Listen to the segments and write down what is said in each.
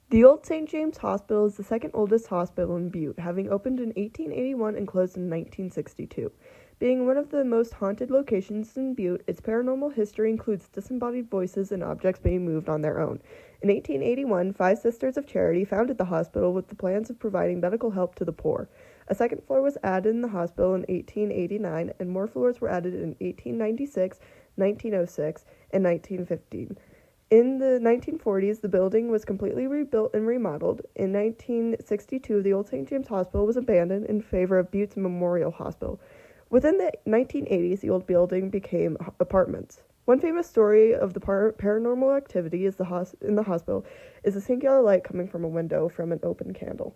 The Old St. James Hospital is the second oldest hospital in Butte, having opened in 1881 and closed in 1962. Being one of the most haunted locations in Butte, its paranormal history includes disembodied voices and objects being moved on their own. In 1881, 5 Sisters of Charity founded the hospital with the plans of providing medical help to the poor. A second floor was added in the hospital in 1889, and more floors were added in 1896, 1906, and 1915. In the 1940s, the building was completely rebuilt and remodeled. In 1962, the Old St. James Hospital was abandoned in favor of Butte's Memorial Hospital. Within the 1980s, the old building became apartments. One famous story of the paranormal activity in the hospital is a singular light coming from a window from an open candle.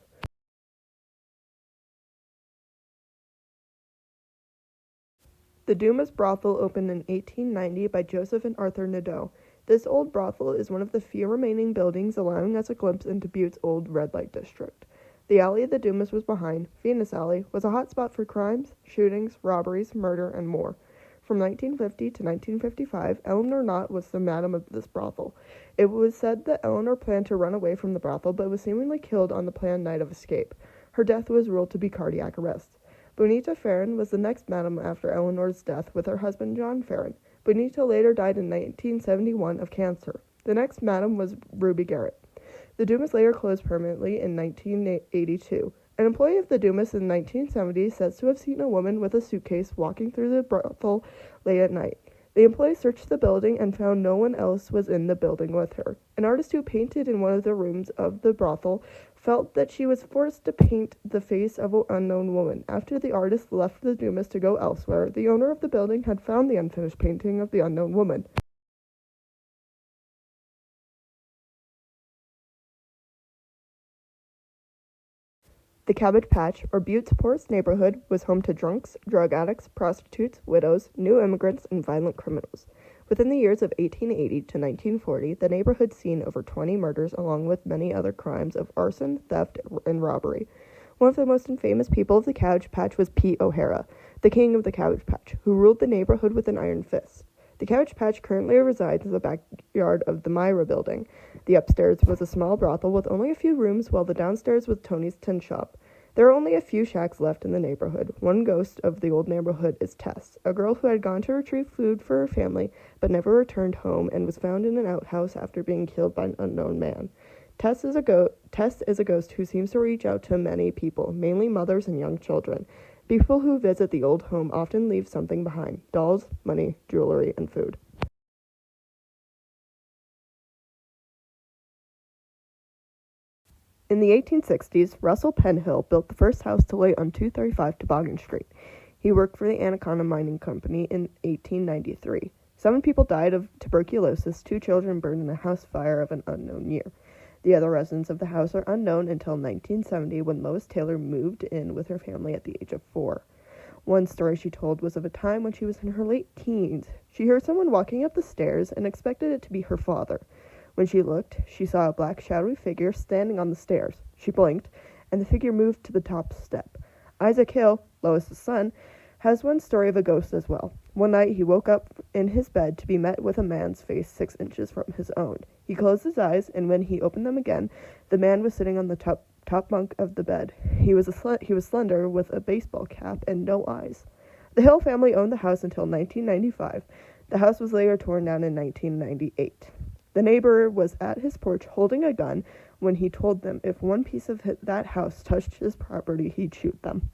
The Dumas brothel opened in 1890 by Joseph and Arthur Nadeau. This old brothel is one of the few remaining buildings allowing us a glimpse into Butte's old red light district. The alley the Dumas was behind, Venus Alley, was a hot spot for crimes, shootings, robberies, murder, and more. From 1950 to 1955, Eleanor Knott was the madam of this brothel. It was said that Eleanor planned to run away from the brothel, but was seemingly killed on the planned night of escape. Her death was ruled to be cardiac arrest. Bonita Ferrin was the next madam after Eleanor's death with her husband John Ferrin. Bonita later died in 1971 of cancer. The next madam was Ruby Garrett. The Dumas later closed permanently in 1982. An employee of the Dumas in 1970 says to have seen a woman with a suitcase walking through the brothel late at night. The employee searched the building and found no one else was in the building with her. An artist who painted in one of the rooms of the brothel felt that she was forced to paint the face of an unknown woman. After the artist left the Dumas to go elsewhere, the owner of the building had found the unfinished painting of the unknown woman. The Cabbage Patch, or Butte's poorest neighborhood, was home to drunks, drug addicts, prostitutes, widows, new immigrants, and violent criminals. Within the years of 1880 to 1940, the neighborhood seen over 20 murders along with many other crimes of arson, theft, and robbery. One of the most infamous people of the Cabbage Patch was Pete O'Hara, the king of the Cabbage Patch, who ruled the neighborhood with an iron fist. The Cabbage Patch currently resides in the backyard of the Myra building. The upstairs was a small brothel with only a few rooms, while the downstairs was Tony's tin shop. There are only a few shacks left in the neighborhood. One ghost of the old neighborhood is Tess, a girl who had gone to retrieve food for her family but never returned home and was found in an outhouse after being killed by an unknown man. Tess is a ghost who seems to reach out to many people, mainly mothers and young children. People who visit the old home often leave something behind: dolls, money, jewelry, and food. In the 1860s, Russell Penhill built the first house to lay on 235 Toboggan Street. He worked for the Anaconda Mining Company in 1893. 7 people died of tuberculosis. 2 children burned in a house fire of an unknown year. The other residents of the house are unknown until 1970, when Lois Taylor moved in with her family at the age of 4. One story she told was of a time when she was in her late teens. She heard someone walking up the stairs and expected it to be her father. When she looked, she saw a black shadowy figure standing on the stairs. She blinked, and the figure moved to the top step. Isaac Hill, Lois's son, has one story of a ghost as well. One night he woke up in his bed to be met with a man's face 6 inches from his own. He closed his eyes, and when he opened them again, the man was sitting on the top bunk of the bed. He was slender, with a baseball cap and no eyes. The Hill family owned the house until 1995. The house was later torn down in 1998. The neighbor was at his porch holding a gun when he told them if one piece of that house touched his property, he'd shoot them.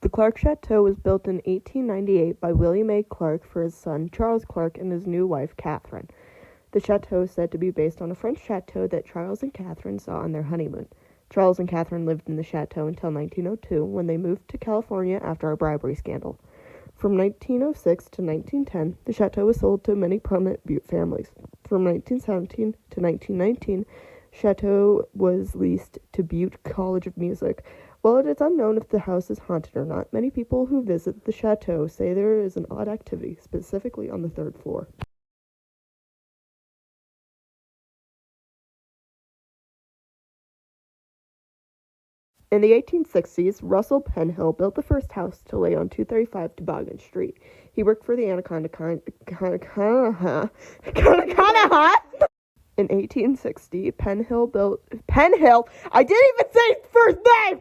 The Clark Chateau was built in 1898 by William A. Clark for his son Charles Clark and his new wife Catherine. The chateau is said to be based on a French chateau that Charles and Catherine saw on their honeymoon. Charles and Catherine lived in the chateau until 1902, when they moved to California after a bribery scandal. From 1906 to 1910, the chateau was sold to many prominent Butte families. From 1917 to 1919, chateau was leased to Butte College of Music. While it is unknown if the house is haunted or not, many people who visit the chateau say there is an odd activity, specifically on the 3rd floor. In the 1860s, Russell Penhill built the first house to lay on 235 Toboggan Street. He worked for the Anaconda In 1860, Penhill, I didn't even say his first name!